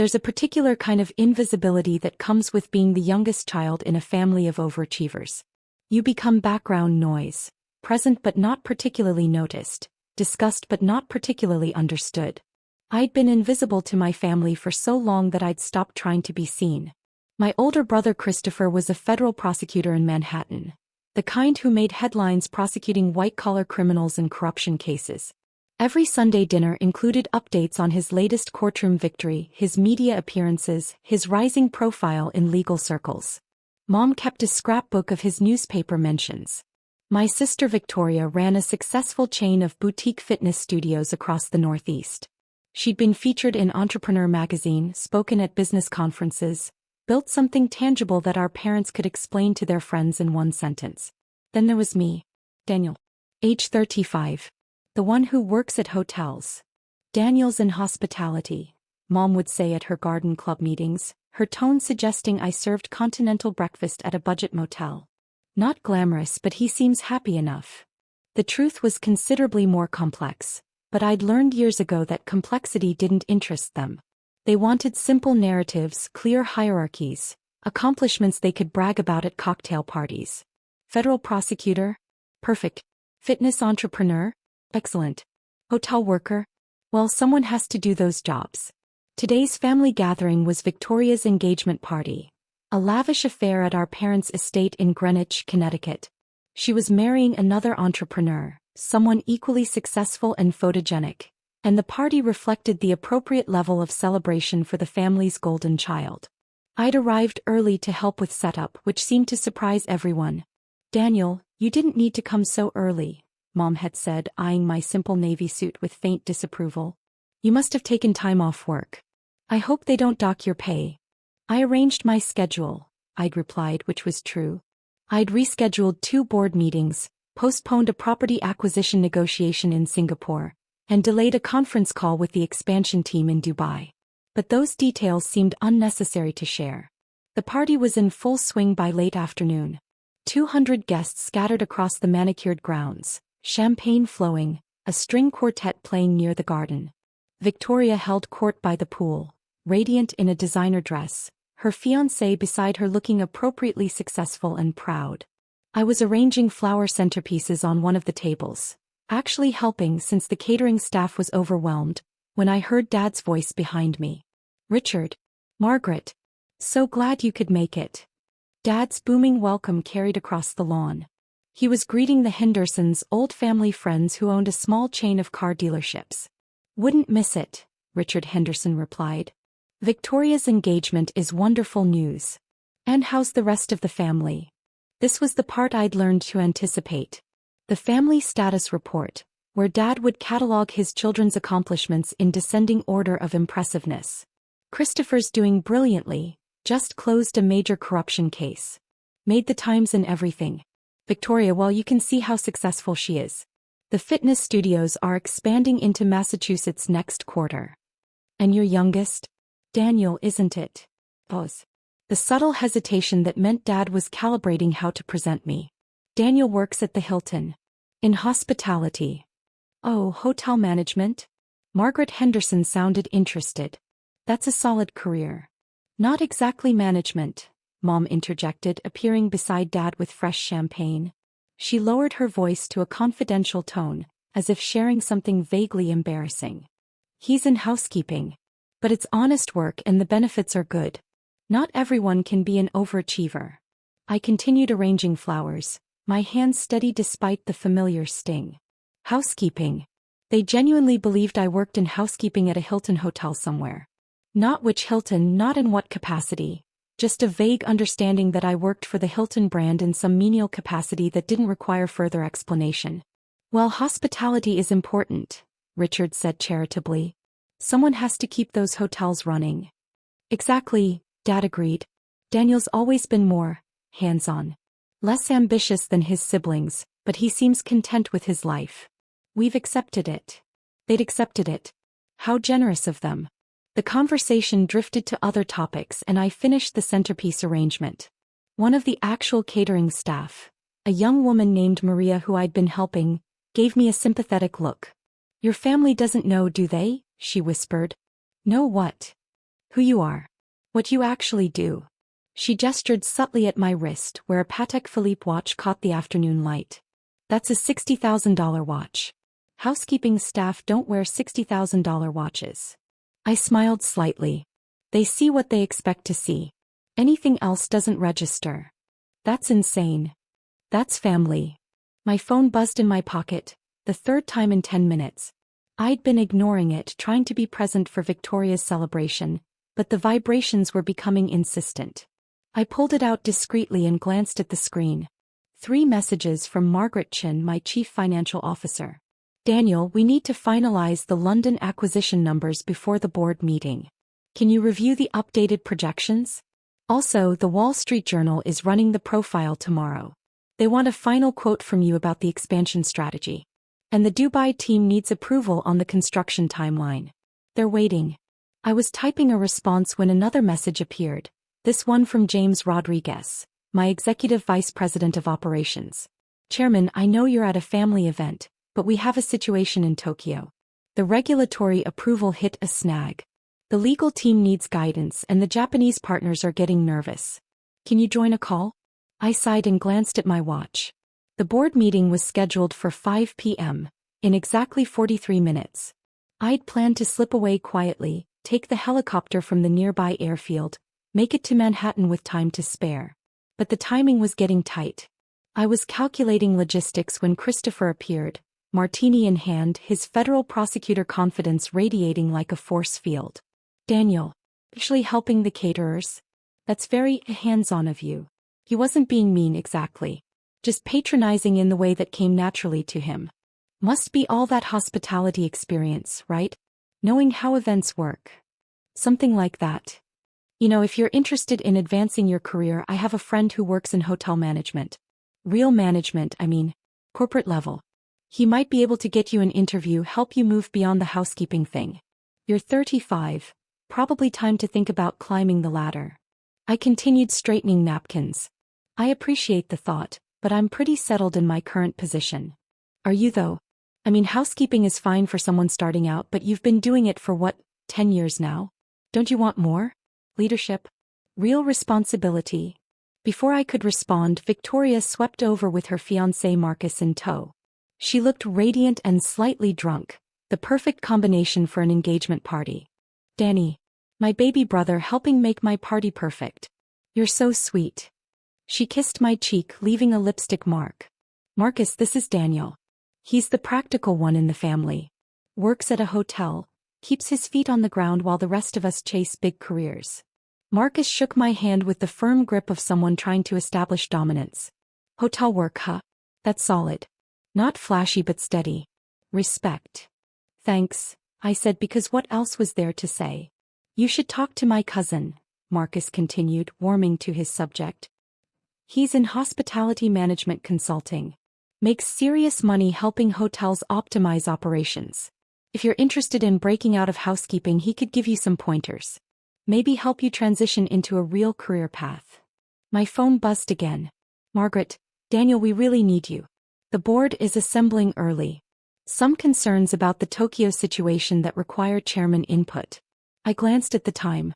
There's a particular kind of invisibility that comes with being the youngest child in a family of overachievers. You become background noise, present but not particularly noticed, discussed but not particularly understood. I'd been invisible to my family for so long that I'd stopped trying to be seen. My older brother Christopher was a federal prosecutor in Manhattan, the kind who made headlines prosecuting white-collar criminals in corruption cases. Every Sunday dinner included updates on his latest courtroom victory, his media appearances, his rising profile in legal circles. Mom kept a scrapbook of his newspaper mentions. My sister Victoria ran a successful chain of boutique fitness studios across the Northeast. She'd been featured in Entrepreneur magazine, spoken at business conferences, built something tangible that our parents could explain to their friends in one sentence. Then there was me, Daniel, age 35, the one who works at hotels. Daniel's in hospitality, Mom would say at her garden club meetings, her tone suggesting I served continental breakfast at a budget motel. Not glamorous, but he seems happy enough. The truth was considerably more complex, but I'd learned years ago that complexity didn't interest them. They wanted simple narratives, clear hierarchies, accomplishments they could brag about at cocktail parties. Federal prosecutor? Perfect. Fitness entrepreneur? Excellent. Hotel worker? Well, someone has to do those jobs. Today's family gathering was Victoria's engagement party, a lavish affair at our parents' estate in Greenwich, Connecticut. She was marrying another entrepreneur, someone equally successful and photogenic, and the party reflected the appropriate level of celebration for the family's golden child. I'd arrived early to help with setup, which seemed to surprise everyone. Daniel, you didn't need to come so early, Mom had said, eyeing my simple navy suit with faint disapproval. You must have taken time off work. I hope they don't dock your pay. I arranged my schedule, I'd replied, which was true. I'd rescheduled 2 board meetings, postponed a property acquisition negotiation in Singapore, and delayed a conference call with the expansion team in Dubai. But those details seemed unnecessary to share. The party was in full swing by late afternoon. 200 guests scattered across the manicured grounds, champagne flowing, a string quartet playing near the garden. Victoria held court by the pool, radiant in a designer dress, her fiancé beside her looking appropriately successful and proud. I was arranging flower centerpieces on one of the tables, actually helping since the catering staff was overwhelmed, when I heard Dad's voice behind me. Richard. Margaret. So glad you could make it. Dad's booming welcome carried across the lawn. He was greeting the Hendersons, old family friends who owned a small chain of car dealerships. Wouldn't miss it, Richard Henderson replied. Victoria's engagement is wonderful news. And how's the rest of the family? This was the part I'd learned to anticipate. The family status report, where Dad would catalog his children's accomplishments in descending order of impressiveness. Christopher's doing brilliantly, just closed a major corruption case. Made the Times and everything. Victoria, well, you can see how successful she is. The fitness studios are expanding into Massachusetts next quarter. And your youngest? Daniel, isn't it? Pause. The subtle hesitation that meant Dad was calibrating how to present me. Daniel works at the Hilton. In hospitality. Oh, hotel management? Margaret Henderson sounded interested. That's a solid career. Not exactly management, Mom interjected, appearing beside Dad with fresh champagne. She lowered her voice to a confidential tone, as if sharing something vaguely embarrassing. He's in housekeeping. But it's honest work and the benefits are good. Not everyone can be an overachiever. I continued arranging flowers, my hands steady despite the familiar sting. Housekeeping. They genuinely believed I worked in housekeeping at a Hilton hotel somewhere. Not which Hilton, not in what capacity. Just a vague understanding that I worked for the Hilton brand in some menial capacity that didn't require further explanation. Well, hospitality is important, Richard said charitably. Someone has to keep those hotels running. Exactly, Dad agreed. Daniel's always been more hands-on. Less ambitious than his siblings, but he seems content with his life. We've accepted it. They'd accepted it. How generous of them. The conversation drifted to other topics and I finished the centerpiece arrangement. One of the actual catering staff, a young woman named Maria who I'd been helping, gave me a sympathetic look. Your family doesn't know, do they? She whispered. Know what? Who you are. What you actually do. She gestured subtly at my wrist where a Patek Philippe watch caught the afternoon light. That's a $60,000 watch. Housekeeping staff don't wear $60,000 watches. I smiled slightly. They see what they expect to see. Anything else doesn't register. That's insane. That's family. My phone buzzed in my pocket, the third time in 10 minutes. I'd been ignoring it, trying to be present for Victoria's celebration, but the vibrations were becoming insistent. I pulled it out discreetly and glanced at the screen. 3 messages from Margaret Chin, my chief financial officer. Daniel, we need to finalize the London acquisition numbers before the board meeting. Can you review the updated projections? Also, the Wall Street Journal is running the profile tomorrow. They want a final quote from you about the expansion strategy. And the Dubai team needs approval on the construction timeline. They're waiting. I was typing a response when another message appeared. This one from James Rodriguez, my executive vice president of operations. Chairman, I know you're at a family event, but we have a situation in Tokyo. The regulatory approval hit a snag. The legal team needs guidance and the Japanese partners are getting nervous. Can you join a call? I sighed and glanced at my watch. The board meeting was scheduled for 5 p.m., in exactly 43 minutes. I'd planned to slip away quietly, take the helicopter from the nearby airfield, make it to Manhattan with time to spare. But the timing was getting tight. I was calculating logistics when Christopher appeared, martini in hand, his federal prosecutor confidence radiating like a force field. Daniel, actually helping the caterers? That's very hands-on of you. He wasn't being mean exactly. Just patronizing in the way that came naturally to him. Must be all that hospitality experience, right? Knowing how events work. Something like that. You know, if you're interested in advancing your career, I have a friend who works in hotel management. Real management, I mean. Corporate level. He might be able to get you an interview, help you move beyond the housekeeping thing. You're 35. Probably time to think about climbing the ladder. I continued straightening napkins. I appreciate the thought, but I'm pretty settled in my current position. Are you though? I mean, housekeeping is fine for someone starting out, but you've been doing it for what, 10 years now? Don't you want more? Leadership? Real responsibility? Before I could respond, Victoria swept over with her fiancé Marcus in tow. She looked radiant and slightly drunk, the perfect combination for an engagement party. Danny. My baby brother helping make my party perfect. You're so sweet. She kissed my cheek, leaving a lipstick mark. Marcus, this is Daniel. He's the practical one in the family. Works at a hotel, keeps his feet on the ground while the rest of us chase big careers. Marcus shook my hand with the firm grip of someone trying to establish dominance. Hotel work, huh? That's solid. Not flashy but steady. Respect. Thanks, I said, because what else was there to say? You should talk to my cousin, Marcus continued, warming to his subject. He's in hospitality management consulting. Makes serious money helping hotels optimize operations. If you're interested in breaking out of housekeeping, he could give you some pointers. Maybe help you transition into a real career path. My phone buzzed again. Margaret, Daniel, we really need you. The board is assembling early. Some concerns about the Tokyo situation that require chairman input. I glanced at the time.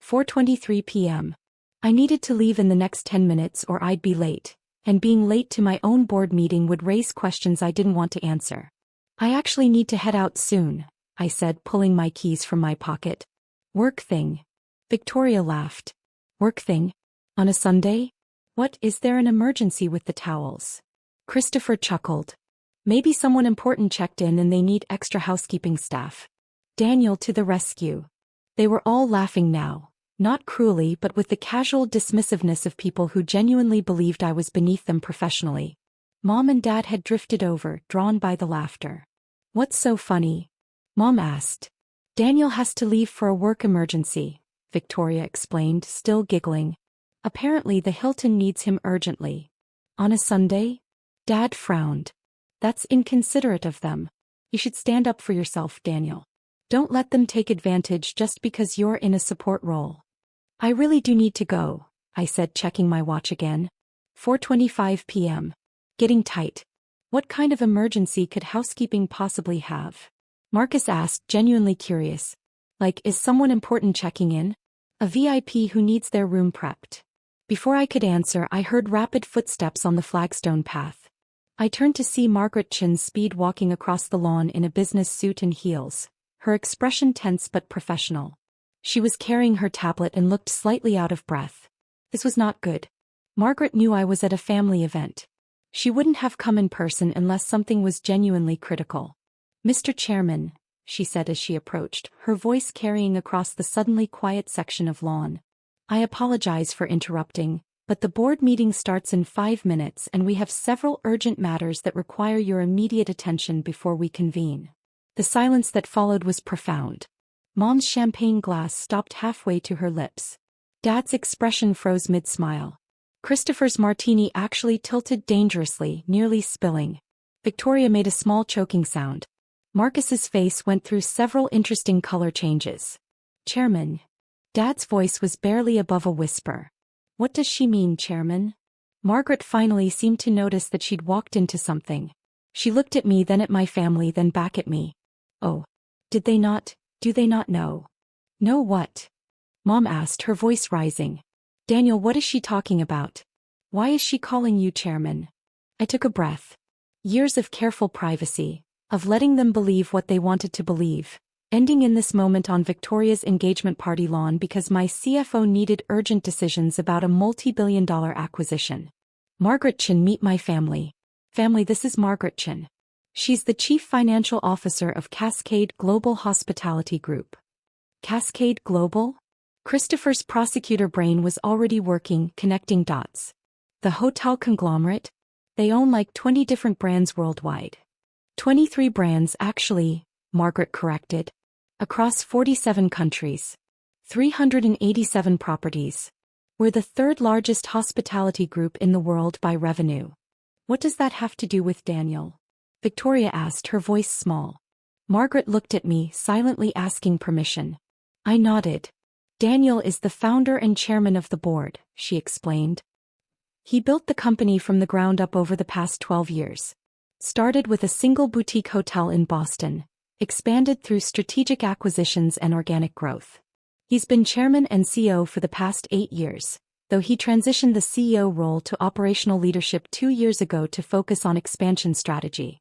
4:23 p.m. I needed to leave in the next 10 minutes or I'd be late, and being late to my own board meeting would raise questions I didn't want to answer. I actually need to head out soon, I said, pulling my keys from my pocket. Work thing. Victoria laughed. Work thing? On a Sunday? What, is there an emergency with the towels? Christopher chuckled. Maybe someone important checked in and they need extra housekeeping staff. Daniel to the rescue. They were all laughing now, not cruelly but with the casual dismissiveness of people who genuinely believed I was beneath them professionally. Mom and Dad had drifted over, drawn by the laughter. What's so funny? Mom asked. Daniel has to leave for a work emergency, Victoria explained, still giggling. Apparently the Hilton needs him urgently. On a Sunday? Dad frowned. That's inconsiderate of them. You should stand up for yourself, Daniel. Don't let them take advantage just because you're in a support role. I really do need to go, I said, checking my watch again. 4:25 p.m. Getting tight. What kind of emergency could housekeeping possibly have? Marcus asked, genuinely curious. Like, is someone important checking in? A VIP who needs their room prepped. Before I could answer, I heard rapid footsteps on the flagstone path. I turned to see Margaret Chin speed walking across the lawn in a business suit and heels, her expression tense but professional. She was carrying her tablet and looked slightly out of breath. This was not good. Margaret knew I was at a family event. She wouldn't have come in person unless something was genuinely critical. "Mr. Chairman," she said as she approached, her voice carrying across the suddenly quiet section of lawn. "I apologize for interrupting, but the board meeting starts in 5 minutes and we have several urgent matters that require your immediate attention before we convene." The silence that followed was profound. Mom's champagne glass stopped halfway to her lips. Dad's expression froze mid-smile. Christopher's martini actually tilted dangerously, nearly spilling. Victoria made a small choking sound. Marcus's face went through several interesting color changes. "Chairman." Dad's voice was barely above a whisper. "What does she mean, Chairman?" Margaret finally seemed to notice that she'd walked into something. She looked at me, then at my family, then back at me. "Oh. Do they not know?" "Know what?" Mom asked, her voice rising. "Daniel, what is she talking about? Why is she calling you Chairman?" I took a breath. Years of careful privacy, of letting them believe what they wanted to believe, ending in this moment on Victoria's engagement party lawn because my CFO needed urgent decisions about a multi-billion-dollar acquisition. "Margaret Chin, meet my family." "Family, this is Margaret Chin. She's the Chief Financial Officer of Cascade Global Hospitality Group." Cascade Global? Christopher's prosecutor brain was already working, connecting dots. The hotel conglomerate? They own like 20 different brands worldwide. 23 brands actually, Margaret corrected. Across 47 countries. 387 properties. We're the third largest hospitality group in the world by revenue. What does that have to do with Daniel? Victoria asked, her voice small. Margaret looked at me, silently asking permission. I nodded. Daniel is the founder and chairman of the board, she explained. He built the company from the ground up over the past 12 years. Started with a single boutique hotel in Boston, expanded through strategic acquisitions and organic growth. He's been chairman and CEO for the past 8 years, though he transitioned the CEO role to operational leadership 2 years ago to focus on expansion strategy.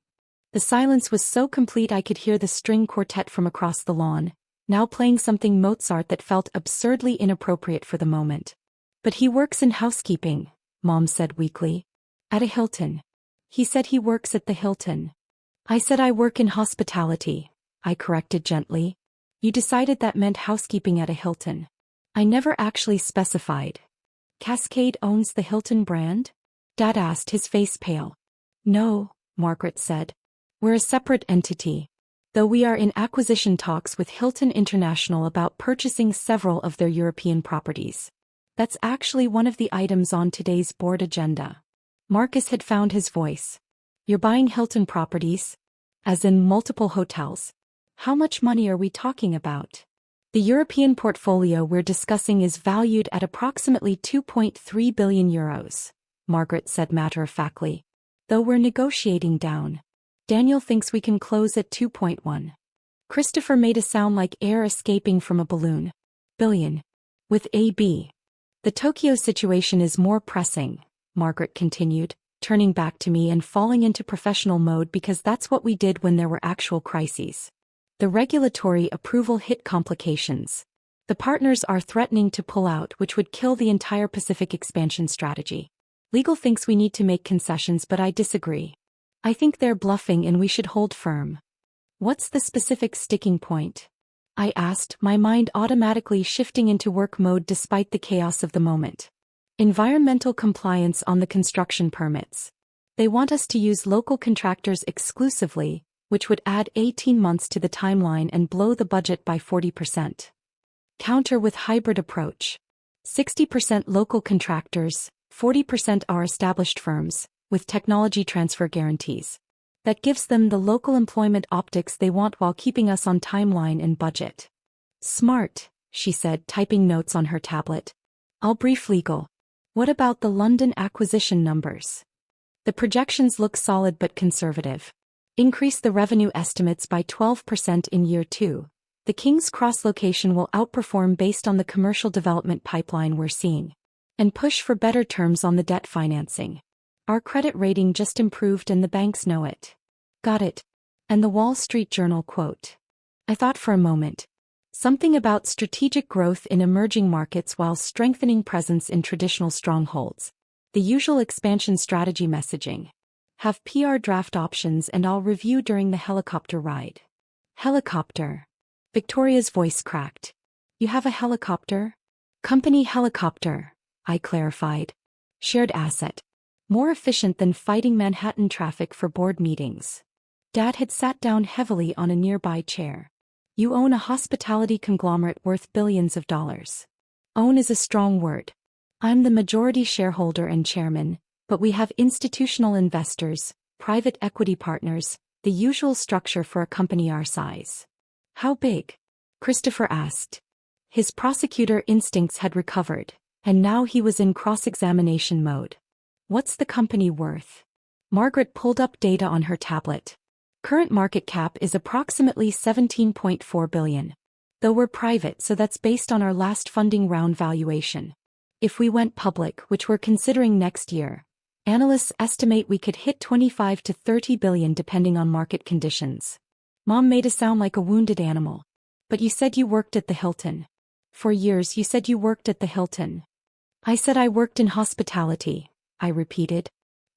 The silence was so complete I could hear the string quartet from across the lawn, now playing something Mozart that felt absurdly inappropriate for the moment. But he works in housekeeping, Mom said weakly. At a Hilton. He said he works at the Hilton. I said I work in hospitality, I corrected gently. You decided that meant housekeeping at a Hilton. I never actually specified. Cascade owns the Hilton brand? Dad asked, his face pale. No, Margaret said. We're a separate entity. Though we are in acquisition talks with Hilton International about purchasing several of their European properties. That's actually one of the items on today's board agenda. Marcus had found his voice. You're buying Hilton properties? As in multiple hotels. How much money are we talking about? The European portfolio we're discussing is valued at approximately 2.3 billion euros, Margaret said matter-of-factly. Though we're negotiating down. Daniel thinks we can close at 2.1. Christopher made a sound like air escaping from a balloon. Billion. With AB. The Tokyo situation is more pressing, Margaret continued, turning back to me and falling into professional mode because that's what we did when there were actual crises. The regulatory approval hit complications. The partners are threatening to pull out, which would kill the entire Pacific expansion strategy. Legal thinks we need to make concessions, but I disagree. I think they're bluffing and we should hold firm. What's the specific sticking point? I asked, my mind automatically shifting into work mode despite the chaos of the moment. Environmental compliance on the construction permits. They want us to use local contractors exclusively, which would add 18 months to the timeline and blow the budget by 40%. Counter with hybrid approach. 60% local contractors, 40% are established firms, with technology transfer guarantees. That gives them the local employment optics they want while keeping us on timeline and budget. Smart, she said, typing notes on her tablet. I'll brief legal. What about the London acquisition numbers? The projections look solid but conservative. Increase the revenue estimates by 12% in year 2. The King's Cross location will outperform based on the commercial development pipeline we're seeing. And push for better terms on the debt financing. Our credit rating just improved and the banks know it. Got it. And the Wall Street Journal quote. I thought for a moment. Something about strategic growth in emerging markets while strengthening presence in traditional strongholds. The usual expansion strategy messaging. Have PR draft options and I'll review during the helicopter ride. Helicopter. Victoria's voice cracked. You have a helicopter? Company helicopter, I clarified. Shared asset. More efficient than fighting Manhattan traffic for board meetings. Dad had sat down heavily on a nearby chair. You own a hospitality conglomerate worth billions of dollars. Own is a strong word. I'm the majority shareholder and chairman, but we have institutional investors, private equity partners, the usual structure for a company our size. How big? Christopher asked. His prosecutor instincts had recovered, and now he was in cross-examination mode. What's the company worth? Margaret pulled up data on her tablet. Current market cap is approximately $17.4 billion. Though we're private, so that's based on our last funding round valuation. If we went public, which we're considering next year, analysts estimate we could hit 25 to 30 billion depending on market conditions. Mom made a sound like a wounded animal. But you said you worked at the Hilton. For years you said you worked at the Hilton. I said I worked in hospitality, I repeated.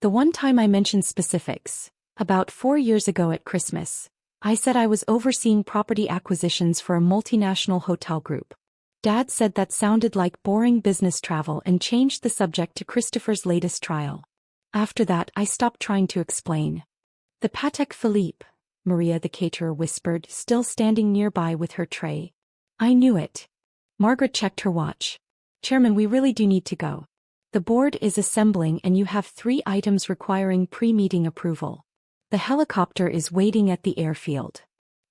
The one time I mentioned specifics, about 4 years ago at Christmas, I said I was overseeing property acquisitions for a multinational hotel group. Dad said that sounded like boring business travel and changed the subject to Christopher's latest trial. After that I stopped trying to explain. The Patek Philippe, Maria the caterer whispered, still standing nearby with her tray. I knew it. Margaret checked her watch. Chairman, we really do need to go. The board is assembling and you have 3 items requiring pre-meeting approval. The helicopter is waiting at the airfield.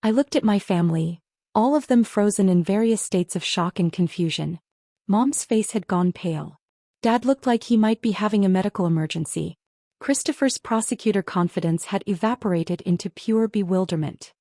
I looked at my family, all of them frozen in various states of shock and confusion. Mom's face had gone pale. Dad looked like he might be having a medical emergency. Christopher's prosecutor confidence had evaporated into pure bewilderment.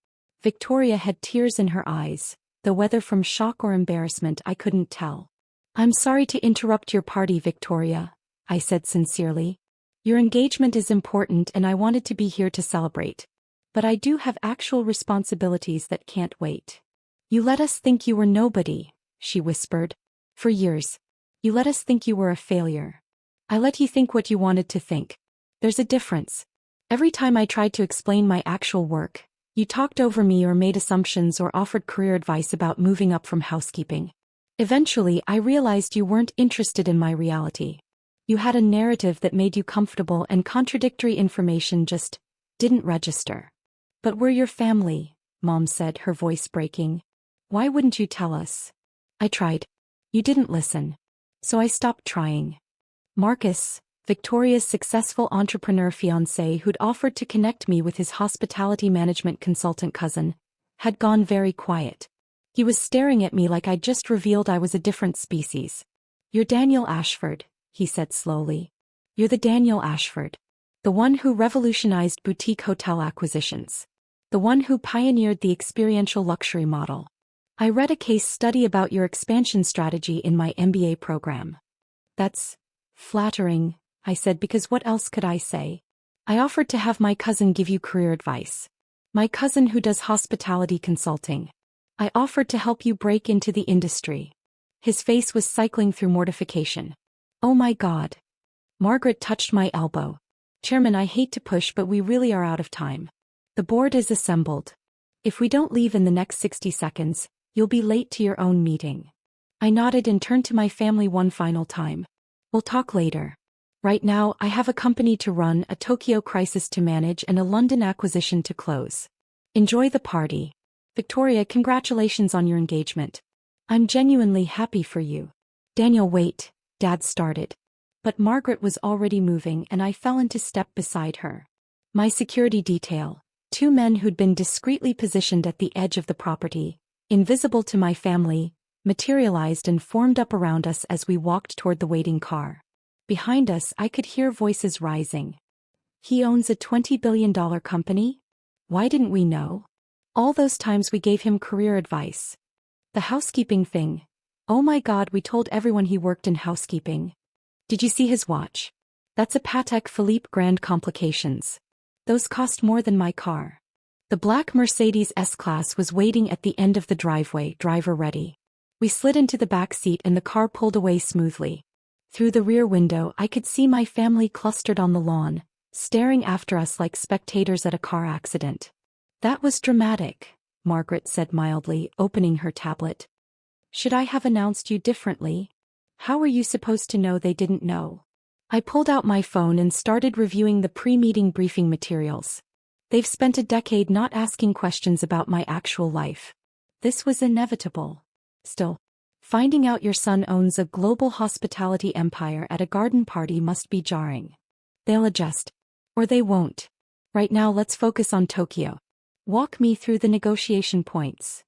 Victoria had tears in her eyes, though whether from shock or embarrassment I couldn't tell. I'm sorry to interrupt your party, Victoria, I said sincerely. Your engagement is important and I wanted to be here to celebrate. But I do have actual responsibilities that can't wait. You let us think you were nobody, she whispered. For years. You let us think you were a failure. I let you think what you wanted to think. There's a difference. Every time I tried to explain my actual work, you talked over me or made assumptions or offered career advice about moving up from housekeeping. Eventually, I realized you weren't interested in my reality. You had a narrative that made you comfortable and contradictory information just didn't register. But we're your family, Mom said, her voice breaking. Why wouldn't you tell us? I tried. You didn't listen. So I stopped trying. Marcus, Victoria's successful entrepreneur fiancé who'd offered to connect me with his hospitality management consultant cousin, had gone very quiet. He was staring at me like I'd just revealed I was a different species. You're Daniel Ashford, he said slowly. You're the Daniel Ashford. The one who revolutionized boutique hotel acquisitions. The one who pioneered the experiential luxury model. I read a case study about your expansion strategy in my MBA program. That's flattering, I said, because what else could I say? I offered to have my cousin give you career advice. My cousin who does hospitality consulting. I offered to help you break into the industry. His face was cycling through mortification. Oh my God. Margaret touched my elbow. Chairman, I hate to push, but we really are out of time. The board is assembled. If we don't leave in the next 60 seconds, you'll be late to your own meeting. I nodded and turned to my family one final time. We'll talk later. Right now, I have a company to run, a Tokyo crisis to manage, and a London acquisition to close. Enjoy the party. Victoria, congratulations on your engagement. I'm genuinely happy for you. Daniel, wait, Dad started. But Margaret was already moving and I fell into step beside her. My security detail, 2 men who'd been discreetly positioned at the edge of the property, invisible to my family, materialized and formed up around us as we walked toward the waiting car. Behind us I could hear voices rising. He owns a $20 billion company? Why didn't we know? All those times we gave him career advice. The housekeeping thing. Oh my God, we told everyone he worked in housekeeping. Did you see his watch? That's a Patek Philippe Grand Complications. Those cost more than my car. The black Mercedes S-Class was waiting at the end of the driveway, driver ready. We slid into the back seat and the car pulled away smoothly. Through the rear window I could see my family clustered on the lawn, staring after us like spectators at a car accident. That was dramatic, Margaret said mildly, opening her tablet. Should I have announced you differently? How were you supposed to know they didn't know? I pulled out my phone and started reviewing the pre-meeting briefing materials. They've spent a decade not asking questions about my actual life. This was inevitable. Still, finding out your son owns a global hospitality empire at a garden party must be jarring. They'll adjust. Or they won't. Right now let's focus on Tokyo. Walk me through the negotiation points.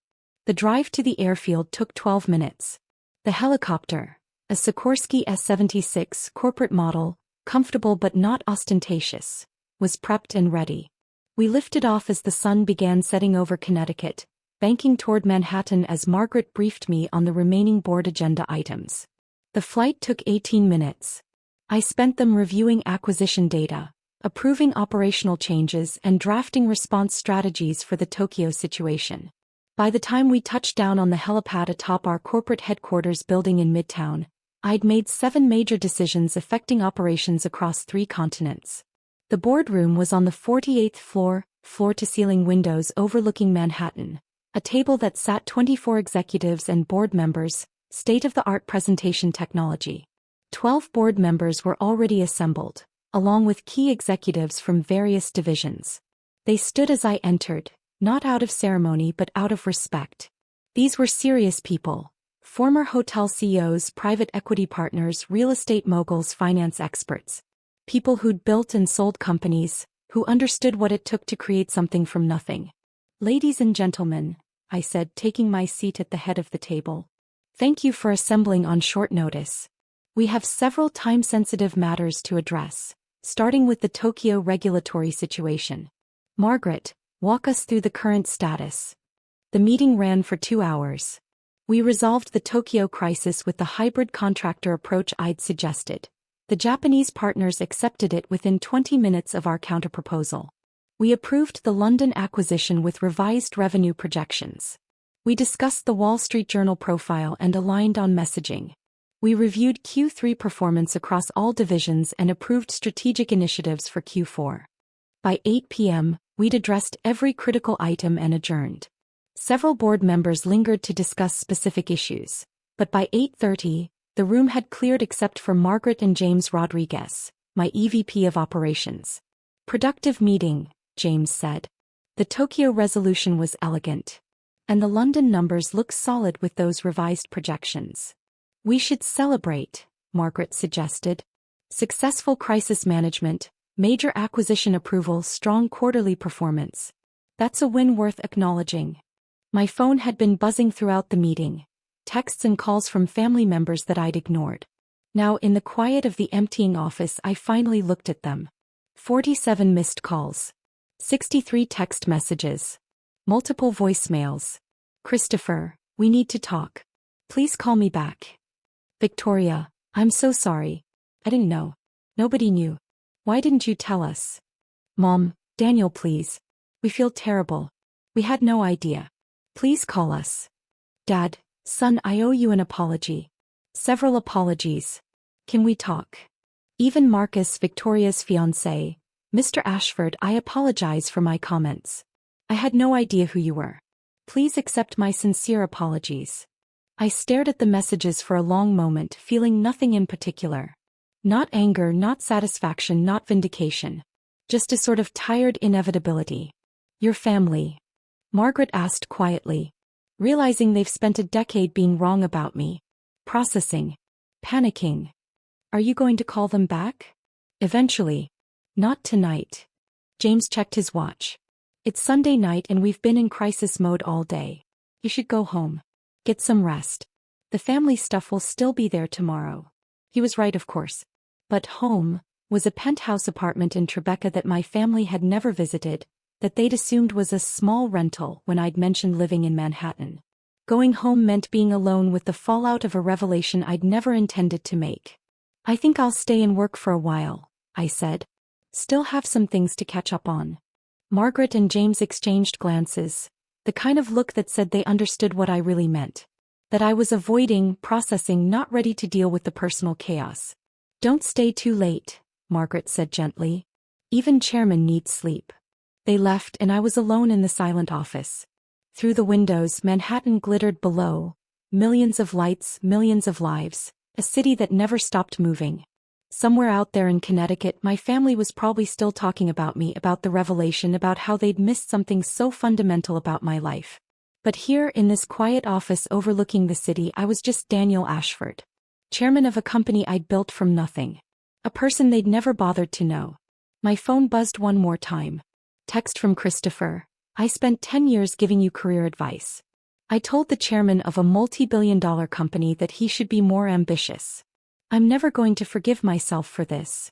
The drive to the airfield took 12 minutes. The helicopter, a Sikorsky S-76 corporate model, comfortable but not ostentatious, was prepped and ready. We lifted off as the sun began setting over Connecticut, banking toward Manhattan as Margaret briefed me on the remaining board agenda items. The flight took 18 minutes. I spent them reviewing acquisition data, approving operational changes and drafting response strategies for the Tokyo situation. By the time we touched down on the helipad atop our corporate headquarters building in Midtown, I'd made 7 major decisions affecting operations across 3 continents. The boardroom was on the 48th floor, floor-to-ceiling windows overlooking Manhattan, a table that sat 24 executives and board members, state-of-the-art presentation technology. 12 board members were already assembled, along with key executives from various divisions. They stood as I entered, not out of ceremony but out of respect. These were serious people, former hotel CEOs, private equity partners, real estate moguls, finance experts. People who'd built and sold companies, who understood what it took to create something from nothing. Ladies and gentlemen, I said, taking my seat at the head of the table. Thank you for assembling on short notice. We have several time-sensitive matters to address, starting with the Tokyo regulatory situation. Margaret, walk us through the current status. The meeting ran for 2 hours. We resolved the Tokyo crisis with the hybrid contractor approach I'd suggested. The Japanese partners accepted it within 20 minutes of our counterproposal. We approved the London acquisition with revised revenue projections. We discussed the Wall Street Journal profile and aligned on messaging. We reviewed Q3 performance across all divisions and approved strategic initiatives for Q4. By 8 p.m., we'd addressed every critical item and adjourned. Several board members lingered to discuss specific issues, but by 8:30, the room had cleared except for Margaret and James Rodriguez, my EVP of operations. Productive meeting, James said. The Tokyo resolution was elegant. And the London numbers look solid with those revised projections. We should celebrate, Margaret suggested. Successful crisis management, major acquisition approval, strong quarterly performance. That's a win worth acknowledging. My phone had been buzzing throughout the meeting. Texts and calls from family members that I'd ignored. Now in the quiet of the emptying office I finally looked at them. 47 missed calls. 63 text messages. Multiple voicemails. Christopher, we need to talk. Please call me back. Victoria, I'm so sorry. I didn't know. Nobody knew. Why didn't you tell us? Mom, Daniel please. We feel terrible. We had no idea. Please call us. Dad, son, I owe you an apology. Several apologies. Can we talk? Even Marcus, Victoria's fiancé, Mr. Ashford, I apologize for my comments. I had no idea who you were. Please accept my sincere apologies. I stared at the messages for a long moment, feeling nothing in particular. Not anger, not satisfaction, not vindication. Just a sort of tired inevitability. Your family? Margaret asked quietly. Realizing they've spent a decade being wrong about me. Processing. Panicking. Are you going to call them back? Eventually. Not tonight. James checked his watch. It's Sunday night and we've been in crisis mode all day. You should go home. Get some rest. The family stuff will still be there tomorrow. He was right, of course. But home was a penthouse apartment in Tribeca that my family had never visited, that they'd assumed was a small rental when I'd mentioned living in Manhattan. Going home meant being alone with the fallout of a revelation I'd never intended to make. "I think I'll stay and work for a while," I said. "Still have some things to catch up on." Margaret and James exchanged glances, the kind of look that said they understood what I really meant. That I was avoiding, processing, not ready to deal with the personal chaos. "Don't stay too late," Margaret said gently. "Even chairmen need sleep." They left and I was alone in the silent office. Through the windows, Manhattan glittered below. Millions of lights, millions of lives. A city that never stopped moving. Somewhere out there in Connecticut, my family was probably still talking about me, about the revelation, about how they'd missed something so fundamental about my life. But here, in this quiet office overlooking the city, I was just Daniel Ashford. Chairman of a company I'd built from nothing. A person they'd never bothered to know. My phone buzzed one more time. Text from Christopher. "I spent 10 years giving you career advice. I told the chairman of a multi-billion-dollar company that he should be more ambitious. I'm never going to forgive myself for this."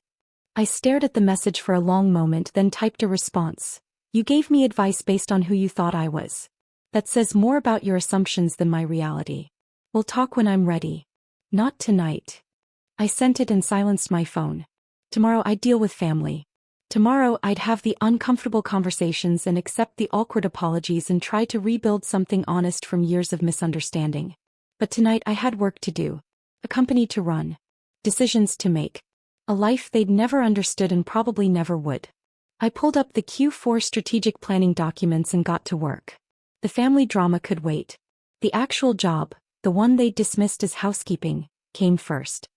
I stared at the message for a long moment, then typed a response. "You gave me advice based on who you thought I was. That says more about your assumptions than my reality. We'll talk when I'm ready." "Not tonight." I sent it and silenced my phone. Tomorrow I'd deal with family. Tomorrow I'd have the uncomfortable conversations and accept the awkward apologies and try to rebuild something honest from years of misunderstanding. But tonight I had work to do. A company to run. Decisions to make. A life they'd never understood and probably never would. I pulled up the Q4 strategic planning documents and got to work. The family drama could wait. The actual job, the one they'd dismissed as housekeeping, came first.